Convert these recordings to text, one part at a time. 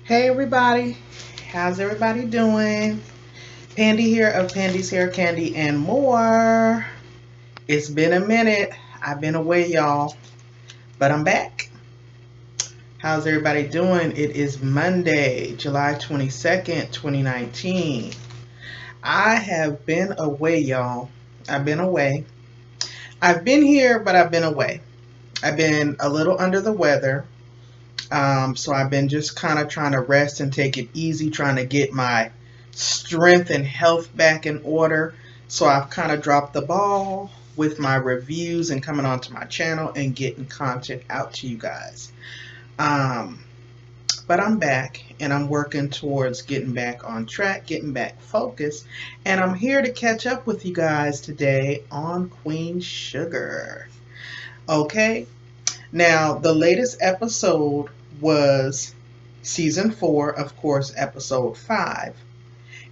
Hey everybody, how's everybody doing? Pandy here of Pandy's Hair Candy and more. It's been a minute. I've been away, y'all, but I'm back. How's everybody doing? It is Monday, July 22nd, 2019. I have been away, y'all. I've been away. I've been here, but I've been away. I've been a little under the weather. So I've been just kind of trying to rest and take it easy, trying to get my strength and health back in order. So I've kind of dropped the ball with my reviews and coming onto my channel and getting content out to you guys. Um, but I'm back and I'm working towards getting back on track, getting back focused. And I'm here to catch up with you guys today on Queen Sugar. Okay, now the latest episode was season 4, of course, episode 5,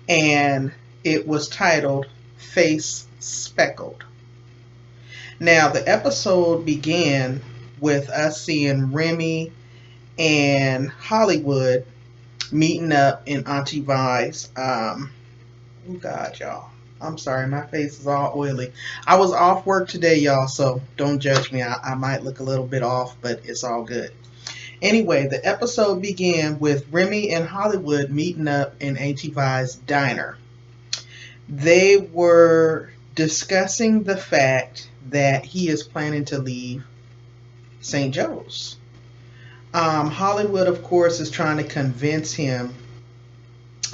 and it was titled Face Speckled. Now, the episode began with us seeing Remy and Hollywood meeting up in Auntie Vi's. Oh, God, y'all. I'm sorry, my face is all oily. I was off work today, y'all, so don't judge me. I might look a little bit off, but it's all good. Anyway, the episode began with Remy and Hollywood meeting up in Auntie Vi's diner. They were discussing the fact that he is planning to leave St. Joe's. Hollywood, of course, is trying to convince him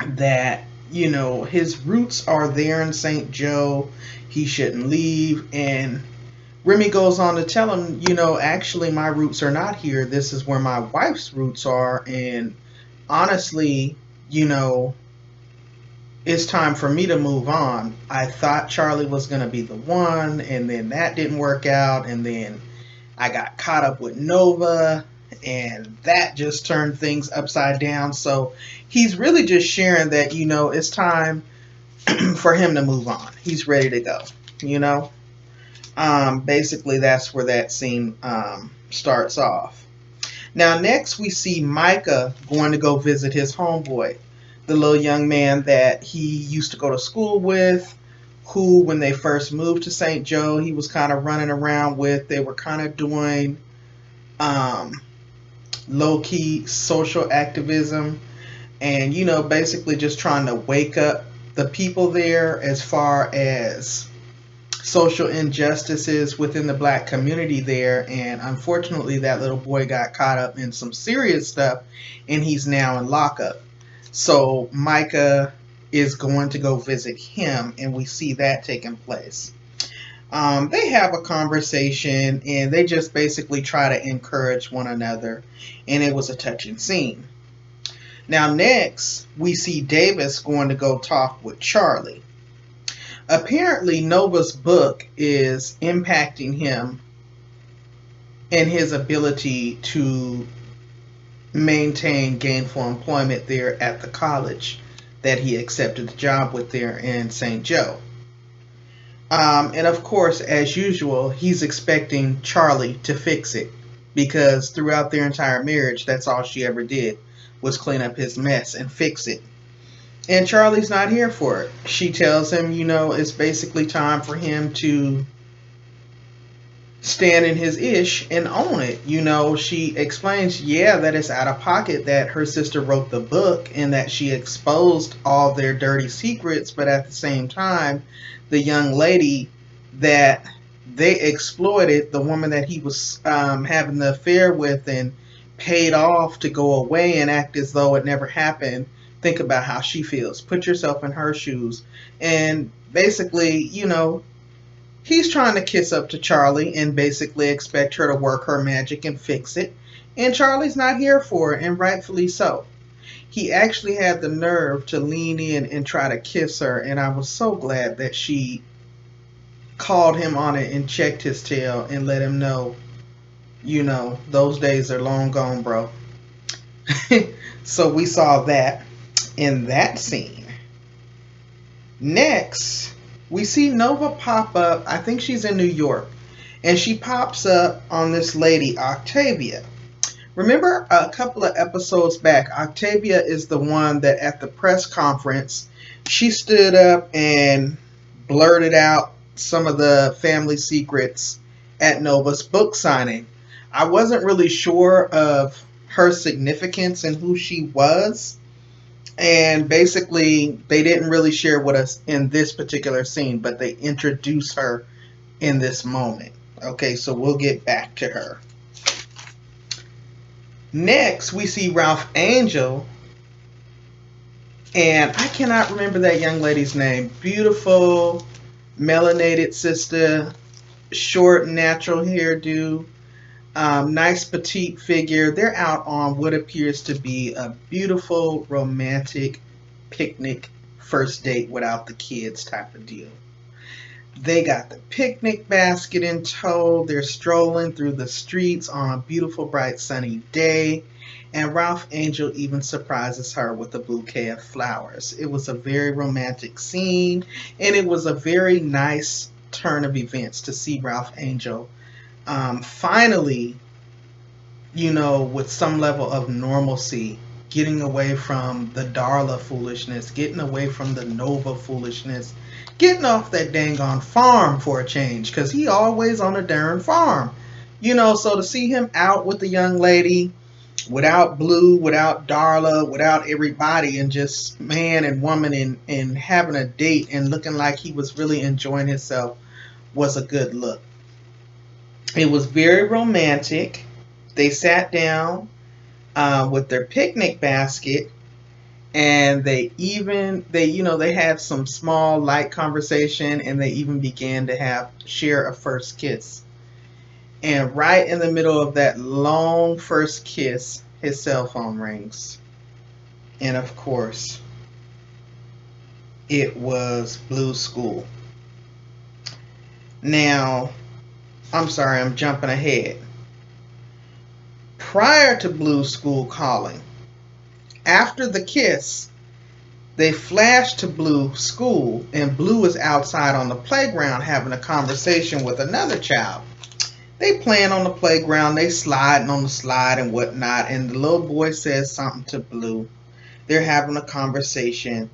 that, his roots are there in St. Joe. He shouldn't leave. And Remy goes on to tell him, actually, my roots are not here. This is where my wife's roots are. And honestly, it's time for me to move on. I thought Charley was going to be the one, and then that didn't work out. And then I got caught up with Nova, and that just turned things upside down. So he's really just sharing that, it's time for him to move on. He's ready to go, Basically, that's where that scene starts off. Now, next we see Micah going to go visit his homeboy, the little young man that he used to go to school with, who, when they first moved to St. Joe, he was kind of running around with. They were kind of doing low-key social activism and, basically just trying to wake up the people there as far as social injustices within the black community there. And unfortunately, that little boy got caught up in some serious stuff and he's now in lockup. So Micah is going to go visit him, and we see that taking place. They have a conversation and they just basically try to encourage one another, and it was a touching scene. Now next we see Davis going to go talk with Charley. Apparently Nova's book is impacting him and his ability to maintain gainful employment there at the college that he accepted the job with there in St. Joe. And of course, as usual, he's expecting Charley to fix it, because throughout their entire marriage, that's all she ever did was clean up his mess and fix it. And Charley's not here for it. She tells him, it's basically time for him to stand in his ish and own it. She explains, that it's out of pocket that her sister wrote the book and that she exposed all their dirty secrets, but at the same time, the young lady that they exploited, the woman that he was having the affair with and paid off to go away and act as though it never happened. Think about how she feels. Put yourself in her shoes. And basically, he's trying to kiss up to Charley and basically expect her to work her magic and fix it. And Charley's not here for it, and rightfully so. He actually had the nerve to lean in and try to kiss her, and I was so glad that she called him on it and checked his tail and let him know, those days are long gone, bro. So we saw that in that scene. Next, we see Nova pop up. I think she's in New York. And she pops up on this lady, Octavia. Remember a couple of episodes back, Octavia is the one that at the press conference, she stood up and blurted out some of the family secrets at Nova's book signing. I wasn't really sure of her significance and who she was. And basically, they didn't really share with us in this particular scene, but they introduce her in this moment. Okay, so we'll get back to her. Next, we see Ralph Angel, and I cannot remember that young lady's name. Beautiful, melanated sister, short, natural hairdo, nice petite figure. They're out on what appears to be a beautiful, romantic picnic first date without the kids type of deal. They got the picnic basket in tow. They're strolling through the streets on a beautiful, bright, sunny day. And Ralph Angel even surprises her with a bouquet of flowers. It was a very romantic scene, and it was a very nice turn of events to see Ralph Angel finally, with some level of normalcy, getting away from the Darla foolishness, getting away from the Nova foolishness, getting off that dang on farm for a change, because he always on a darn farm. So to see him out with the young lady, without Blue, without Darla, without everybody, and just man and woman and having a date and looking like he was really enjoying himself was a good look. It was very romantic. They sat down with their picnic basket, and they had some small light conversation, and they even began to share a first kiss. And right in the middle of that long first kiss, his cell phone rings. And of course, it was Blue's school. Now, I'm sorry, I'm jumping ahead. Prior to Blue's school calling, after the kiss, they flash to Blue's school, and Blue is outside on the playground having a conversation with another child. They playing on the playground, they sliding on the slide and whatnot, and the little boy says something to Blue. They're having a conversation,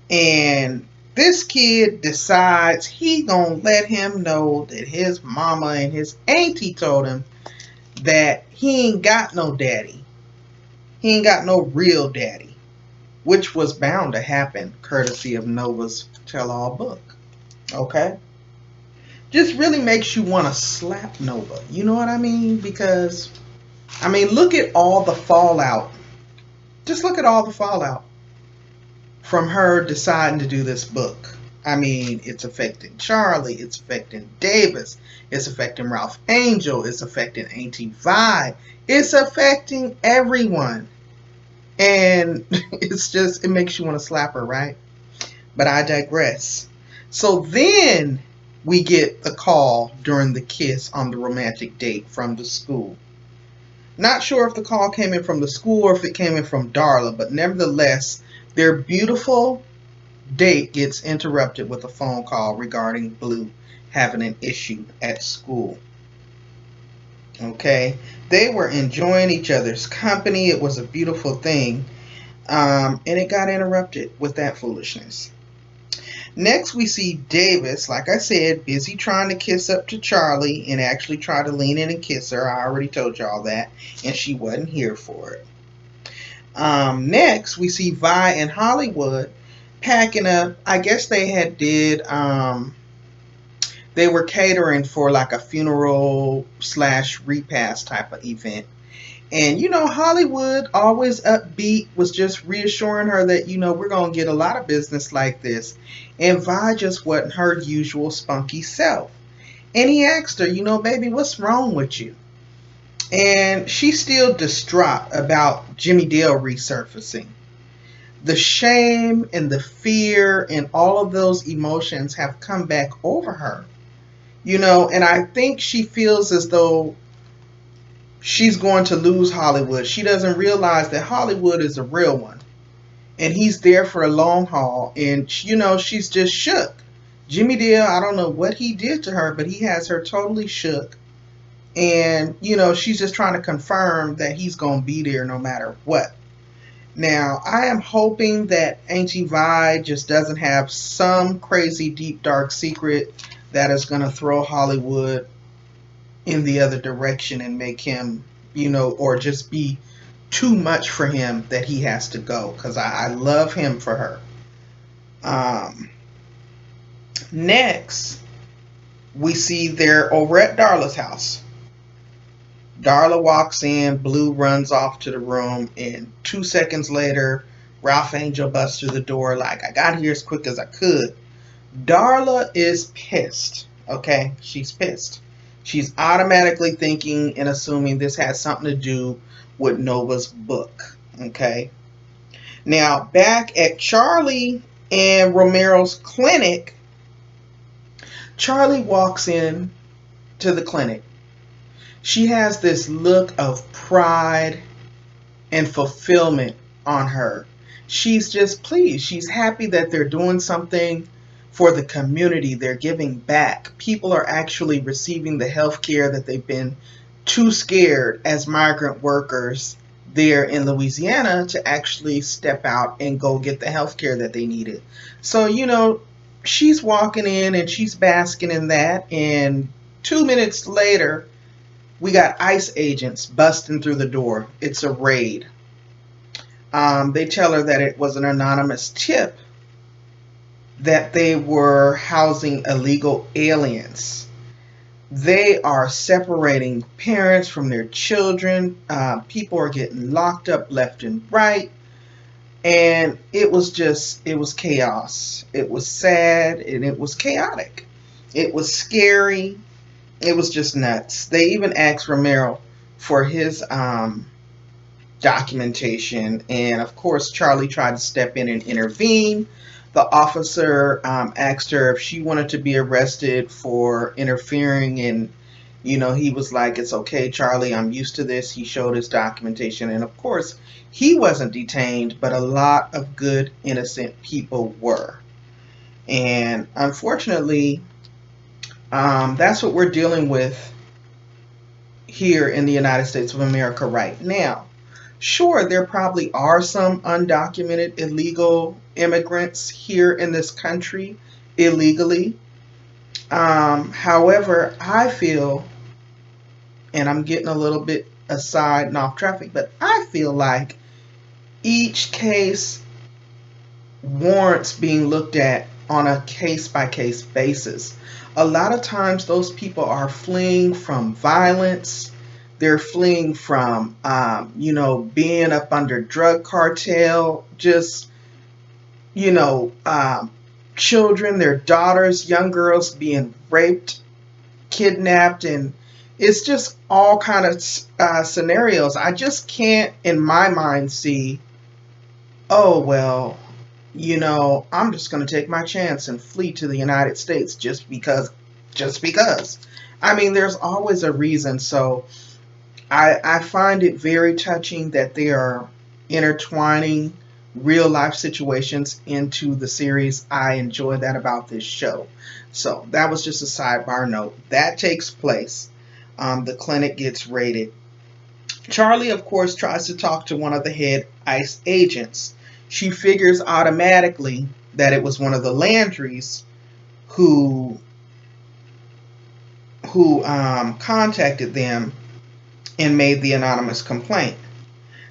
and this kid decides he gonna let him know that his mama and his auntie told him that he ain't got no daddy. He ain't got no real daddy, which was bound to happen courtesy of Nova's tell-all book. Okay? Just really makes you want to slap Nova. You know what I mean? Because, look at all the fallout. Just look at all the fallout from her deciding to do this book. It's affecting Charlie. It's affecting Davis. It's affecting Ralph Angel. It's affecting Auntie Vi. It's affecting everyone. And it makes you want to slap her, right? But I digress. So then we get the call during the kiss on the romantic date from the school. Not sure if the call came in from the school or if it came in from Darla, but nevertheless, their beautiful date gets interrupted with a phone call regarding Blue having an issue at school. Okay, they were enjoying each other's company. It was a beautiful thing, and it got interrupted with that foolishness. Next, we see Davis, like I said, busy trying to kiss up to Charlie and actually try to lean in and kiss her. I already told y'all that, and she wasn't here for it. Next, we see Vi and Hollywood packing up. I guess they were catering for like a funeral / repast type of event. And, Hollywood, always upbeat, was just reassuring her that, we're going to get a lot of business like this. And Vi just wasn't her usual spunky self. And he asked her, baby, what's wrong with you? And she's still distraught about Jimmy Dale resurfacing. The shame and the fear and all of those emotions have come back over her. And I think she feels as though she's going to lose Hollywood. She doesn't realize that Hollywood is a real one. And he's there for a long haul. And, she's just shook. Jimmy Dale, I don't know what he did to her, but he has her totally shook. And, you know, she's just trying to confirm that he's going to be there no matter what. Now, I am hoping that Auntie Vi just doesn't have some crazy, deep, dark secret that is going to throw Hollywood in the other direction and make him, you know, or just be too much for him that he has to go. Because I love him for her. Um, Next, we see they're over at Darla's house. Darla walks in, Blue runs off to the room, and 2 seconds later, Ralph Angel busts through the door like, I got here as quick as I could. Darla is pissed, okay? She's pissed. She's automatically thinking and assuming this has something to do with Nova's book, okay? Now, back at Charley and Romero's clinic, Charley walks in to the clinic. She has this look of pride and fulfillment on her. She's just pleased. She's happy that they're doing something for the community. They're giving back. People are actually receiving the health care that they've been too scared as migrant workers there in Louisiana to actually step out and go get the health care that they needed. So, you know, she's walking in and she's basking in that. And 2 minutes later, we got ICE agents busting through the door. It's a raid. They tell her that it was an anonymous tip that they were housing illegal aliens. They are separating parents from their children. People are getting locked up left and right. And it was chaos. It was sad and it was chaotic. It was scary. It was just nuts. They even asked Romero for his documentation. And of course, Charley tried to step in and intervene. The officer asked her if she wanted to be arrested for interfering. And, you know, he was like, it's okay, Charley, I'm used to this. He showed his documentation. And of course, he wasn't detained, but a lot of good, innocent people were. And unfortunately, that's what we're dealing with here in the United States of America right now. Sure, there probably are some undocumented illegal immigrants here in this country illegally. However, I feel, and I'm getting a little bit aside and off traffic, but I feel like each case warrants being looked at on a case-by-case basis. A lot of times those people are fleeing from violence. They're fleeing from, you know, being up under drug cartel, just, you know, children, their daughters, young girls being raped, kidnapped, and it's just all kind of scenarios. I just can't, in my mind, see, oh, well, you know, I'm just going to take my chance and flee to the United States just because. I mean, there's always a reason. So I find it very touching that they are intertwining real life situations into the series. I enjoy that about this show. So that was just a sidebar note. That takes place. The clinic gets raided. Charley, of course, tries to talk to one of the head ICE agents. She figures automatically that it was one of the Landrys who contacted them and made the anonymous complaint.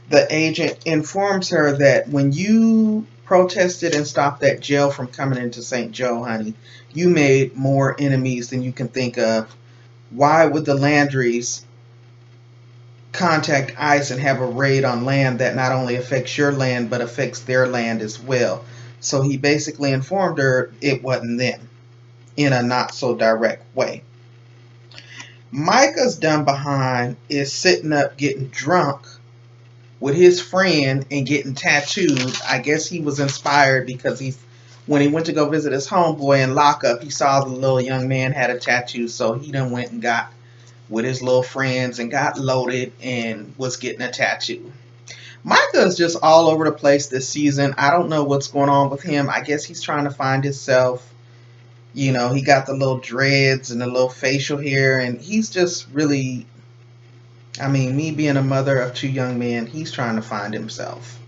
The agent informs her that when you protested and stopped that jail from coming into St. Joe, honey, you made more enemies than you can think of. Why would the Landrys contact ICE and have a raid on land that not only affects your land but affects their land as well? So he basically informed her it wasn't them in a not so direct way. Micah's done behind is sitting up getting drunk with his friend and getting tattooed. I guess he was inspired because when he went to go visit his homeboy in lockup, he saw the little young man had a tattoo, so he done went and got with his little friends and got loaded and was getting a tattoo. Micah is just all over the place this season. I don't know what's going on with him. I guess he's trying to find himself. He got the little dreads and the little facial hair, and he's just really, I mean, me being a mother of two young men, he's trying to find himself.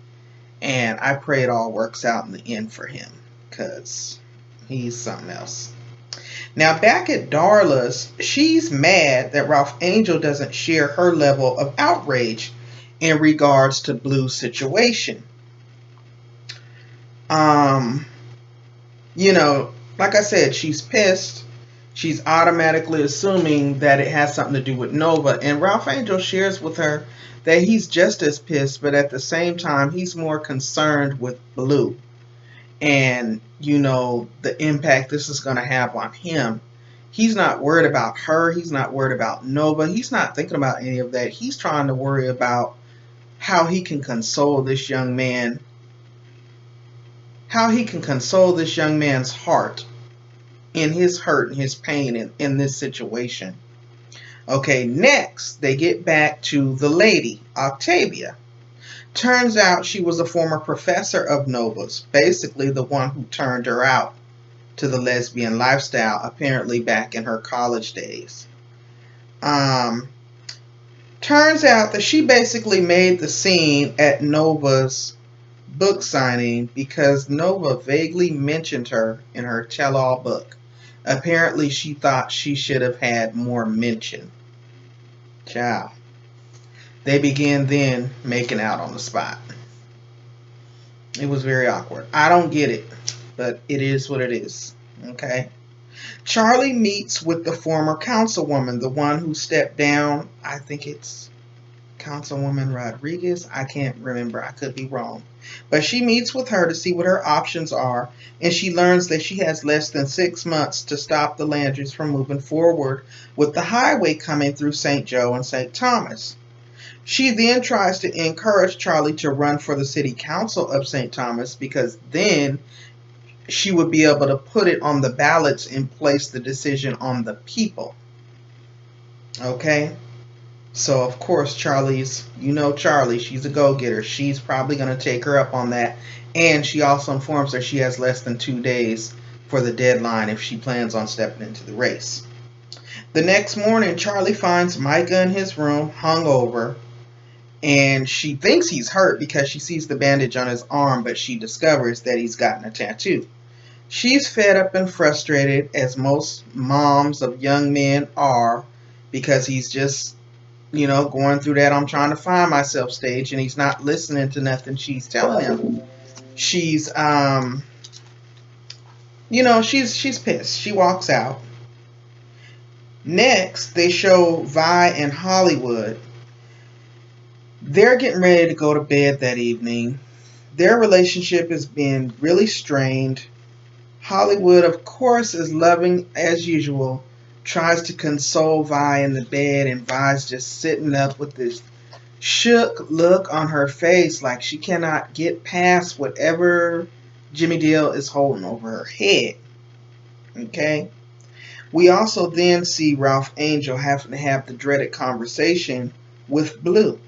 And I pray it all works out in the end for him, because he's something else. Now, back at Darla's, she's mad that Ralph Angel doesn't share her level of outrage in regards to Blue's situation. Um, like I said, she's pissed. She's automatically assuming that it has something to do with Nova. And Ralph Angel shares with her that he's just as pissed, but at the same time, he's more concerned with Blue. And, the impact this is going to have on him. He's not worried about her. He's not worried about Nova. He's not thinking about any of that. He's trying to worry about how he can console this young man. How he can console this young man's heart in his hurt and his pain in this situation. Okay, next, they get back to the lady, Octavia. Turns out she was a former professor of Nova's, basically the one who turned her out to the lesbian lifestyle, apparently back in her college days. Turns out that she basically made the scene at Nova's book signing because Nova vaguely mentioned her in her tell-all book. Apparently she thought she should have had more mention. Ciao. They began then making out on the spot. It was very awkward. I don't get it, but it is what it is. Okay? Charley meets with the former councilwoman, the one who stepped down. I think it's Councilwoman Rodriguez. I can't remember. I could be wrong. But she meets with her to see what her options are, and she learns that she has less than 6 months to stop the Landrys from moving forward with the highway coming through St. Joe and St. Thomas. She then tries to encourage Charley to run for the city council of St. Thomas because then she would be able to put it on the ballots and place the decision on the people. Okay? So, of course, Charley's, Charley, she's a go-getter. She's probably going to take her up on that. And she also informs her she has less than 2 days for the deadline if she plans on stepping into the race. The next morning, Charley finds Micah in his room, hungover, and she thinks he's hurt because she sees the bandage on his arm, but she discovers that he's gotten a tattoo. She's fed up and frustrated, as most moms of young men are, because he's just going through that I'm trying to find myself stage, and he's not listening to nothing she's telling him. She's she's pissed. She walks out. Next, they show Vi and Hollywood. They're getting ready to go to bed that evening. Their relationship is being really strained. Hollywood, of course, is loving as usual, tries to console Vi in the bed, and Vi's just sitting up with this shook look on her face like she cannot get past whatever Jimmy Dale is holding over her head. Okay? We also then see Ralph Angel having to have the dreaded conversation with Blue.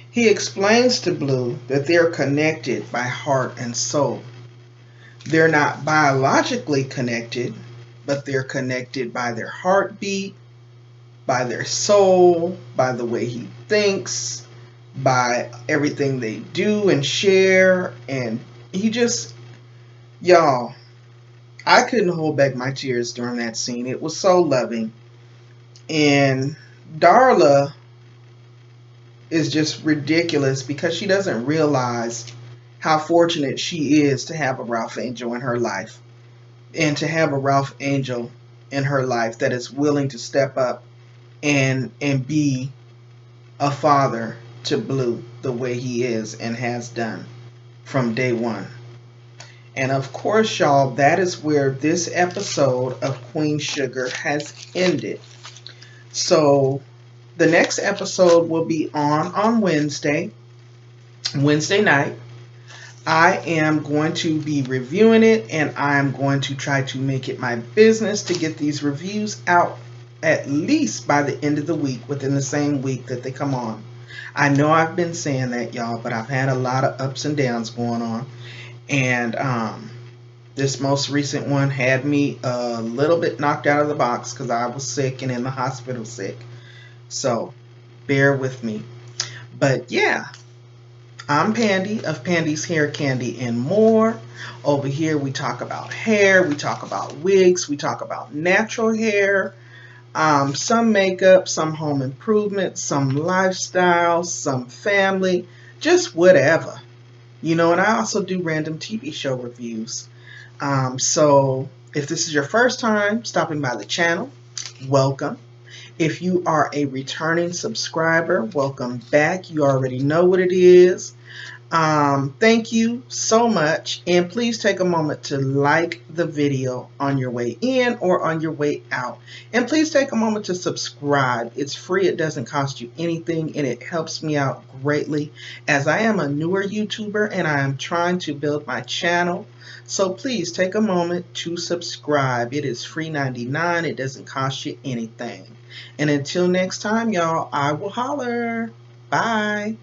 He explains to Blue that they're connected by heart and soul. They're not biologically connected, but they're connected by their heartbeat, by their soul, by the way he thinks, by everything they do and share. And he just, y'all, I couldn't hold back my tears during that scene. It was so loving. And Darla is just ridiculous because she doesn't realize how fortunate she is to have a Ralph Angel in her life, and to have a Ralph Angel in her life that is willing to step up and be a father to Blue the way he is and has done from day one. And of course, y'all, that is where this episode of Queen Sugar has ended. So the next episode will be on Wednesday night. I am going to be reviewing it, and I'm going to try to make it my business to get these reviews out at least by the end of the week, within the same week that they come on. I know I've been saying that, y'all, but I've had a lot of ups and downs going on. And This most recent one had me a little bit knocked out of the box because I was sick and in the hospital sick. So bear with me. But yeah, I'm Pandy of Pandy's Hair, Candy, and More. Over here, we talk about hair, we talk about wigs, we talk about natural hair, some makeup, some home improvement, some lifestyle, some family, just whatever. And I also do random TV show reviews. So if this is your first time stopping by the channel, welcome. If you are a returning subscriber, welcome back. You already know what it is. Thank you so much, and please take a moment to like the video on your way in or on your way out, and please take a moment to subscribe. It's free, it doesn't cost you anything, and it helps me out greatly as I am a newer YouTuber and I am trying to build my channel. So please take a moment to subscribe. It is free 99. It doesn't cost you anything. And until next time, y'all, I will holler. Bye.